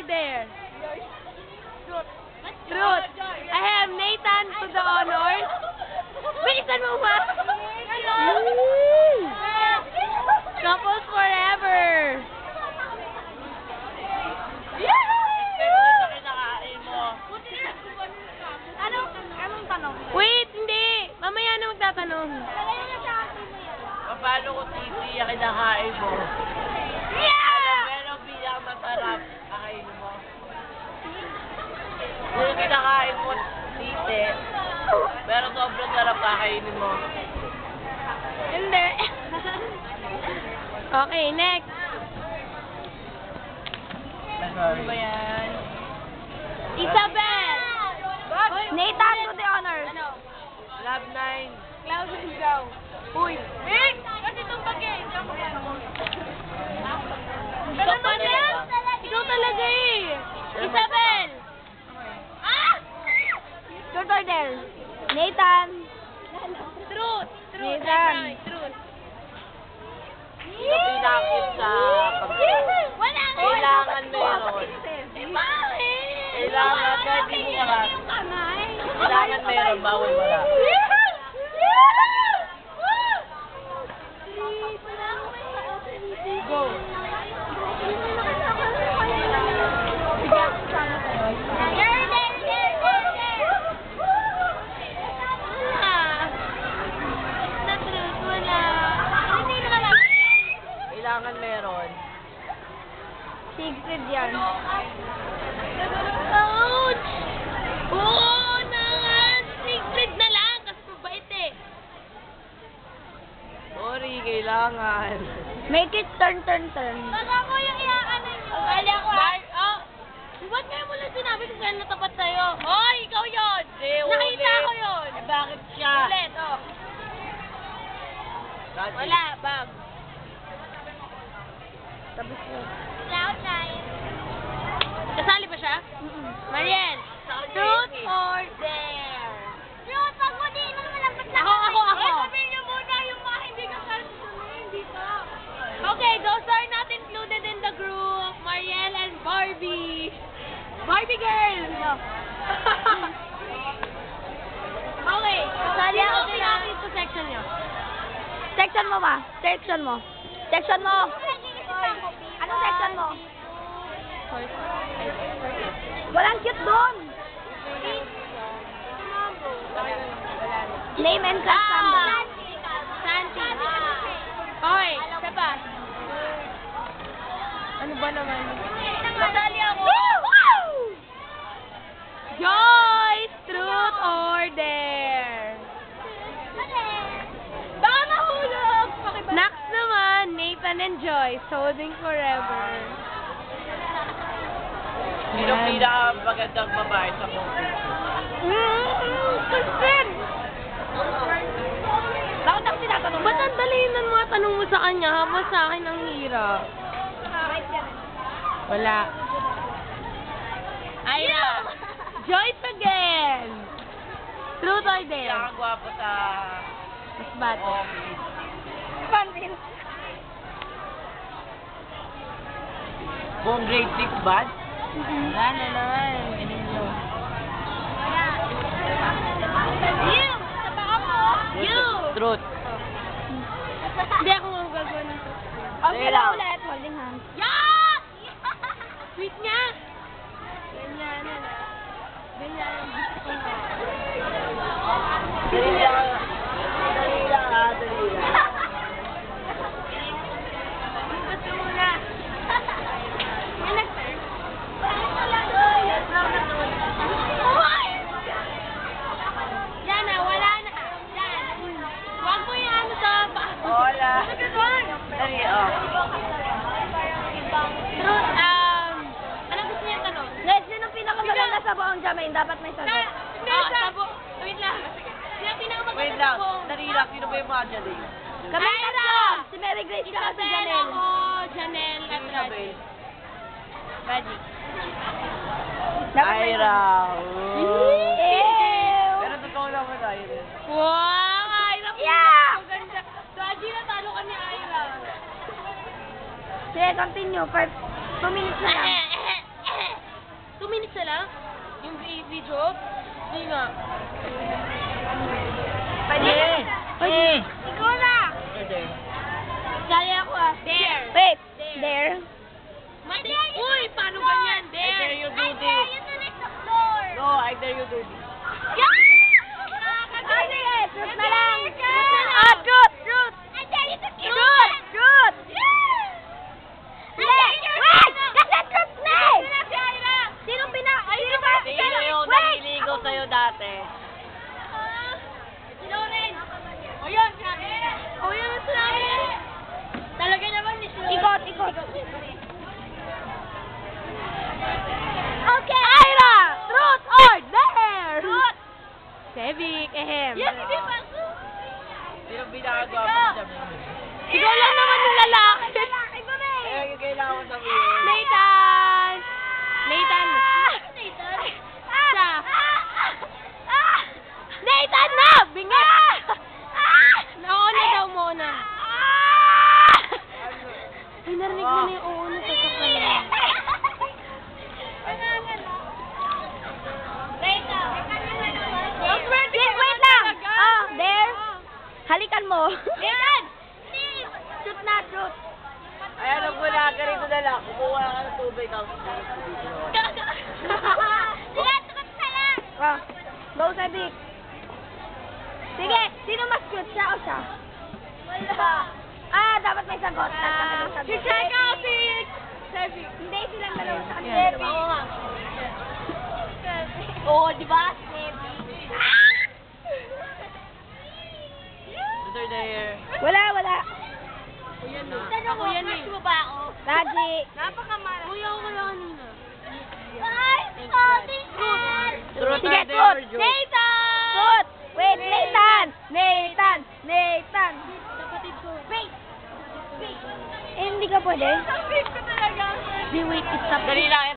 dare? Truth. I have Nathan to the honors. Bilisan mo ba? Couples forever. Anong tanong? Wait, hindi. Mamaya na magtatanong. Paano kung titi ang kinakain mo? Yeah! Pero bilang masarap, kakain mo. Kung kinakain mo titi, pero sobrang sarap kakainin mo. Hindi. Okay, next. Ano ba yan? Isabel! Nathan to the honors. Love 9. Cloud and go. Uy! Wait! Kasi itong bagay. Ikaw pa rin. Ikaw talaga eh. Isabel! Ah! Truth or dare? Nathan. Truth. Nathan. Truth. Sino pinakit sa Wala nga. kailangan meron. Bakit? Kailangan, kahit di mo kalat. Kailangan meron, bawal wala. Go. Kailangan meron. Secret yan. Ouch! Oo naman! Secret na lang! Kasi mabait eh. Sorry, kailangan. Make it turn. Baka ko yung iakanan nyo. Kala ko ah. Ba't ngayon mo lang sinabi kung kailan natapat sa'yo? Hoy! Ikaw yun! Nakita ko yun! Eh, bakit siya? Ulit, oh. Dati. Wala, bag. Tapos ko. Cloud 9. Kasali pa siya? Mariel, truth or dare? Truth, pag mo din, malambot lang. Ako. Sabihin niyo muna yung mga hindi kasali dito. Okay, those are not included in the group. Mariel and Barbie. Barbie girl! Okay, kasali ako pinakit sa section niyo. Section mo ba? Section mo. Anong section mo? Walang cute doon. Name and class number. Santi. Hoy, isa pa. Ano ba naman? Kasali ako. Joyce, truth or dare? Baka mahulog! Next naman, Nathan and Joyce, holding forever. Sino pinakamagandang babae sa mundo? Question! Bakit ako tinatanong mo? Ba't ang dalinan mga tanong mo sa kanya habang sa akin ang hirap? Wala. Ira! Joyce again! Truth or dare? Pinakagwapo sa Mas bata. office. Pansin. Buong grade 6 ba? Wala na naman. Galing nyo. You! Sa baka mo! You! Truth. Hindi ako magagawa ng truth. Okay lang ulit. Holding hands. Yeah! Sweet nga! Ganyan na. Ganyan ang gusto ko nga. Dali lang. Dali lang. Gusto mo na. Yan nag-turn. Yan na, wala na. Yan. Huwag mo yung ano sa Hola. Dali, oh. Truth, anong gusto niya tanong? Guys, sino pinakamaganda sa buong Jamain? Dapat may sagot. Sabo. Wait lang. Sino pinakamaganda Wait sa lang. buong? Dali lang. Sino ba yung mga dyan? Kami Ira! tatlo. Si Mary Grace at si Isabel Janelle. ako, Janelle at Raji. Raji. Dapat may Ira. Ew! Pero totoo lang mo tayo rin. Wow! Ira po. Yeah! Maganda. Raji, natalo ka ni Ira. Sige, continue. 2 minutes na lang. 2 minutes na lang? Yung video? Hindi nga. Pwede. Ikaw na! Pwede. Dali ako ah. There! Wait. There. Uy, paano ganyan? I dare you do I this. dare you to lick the floor! No, I dare you do this. Ah, sige. Truth na lang. Ah, Truth. Truth. I dare you to kiss Truth. Truth. Wait. Kasi truth na eh. Sino pina... Sino ba? Sino yung Wait. naliligaw sa'yo dati? Si Lauren! O yun, sinabi! O yun, sinabi! Talaga naman ni Lauren. Ikot, ikot. Okay! Ira! Truth or dare? Truth! Sevic, ehem. Yes, hindi ba? Sino pinakagawa mo sa Ikaw lang naman yung lalaki. Eh, yung kailangan mo sabihin. Nathan! Nathan! Nathan? Siya! Nathan na! Bingi! Nauna daw muna. Ay, narinig mo na yung oo na sa kapala. Wait lang! Oh, there. Halikan mo. Nathan! Shoot na, shoot. Ay, alam ko na, ganito na lang. Kumuha ka ng tubig ako. Tinatakot ka lang! Oh, go Sevic. Sige, sino mas cute, siya o siya? Wala. Ah, dapat may sagot. Dapat may sagot. Si Cheka o si Sevic? Hindi silang dalawa sa kanya. Sevic. Oo nga. Oo, di ba? Mr. Dare. Wala, wala. Ako yan eh. Mo ba ako? Raji. Napakamara. Kuya ako kaya kanina. Ay, sorry, Truth Sige, or dare, truth. Joe? Nathan! Shoot. Wait, Nathan. Nathan. Nathan. Kapatid ko. Wait! Eh, hindi ka pwede. Sabi ko talaga. Di, wait, stop. Dali lang.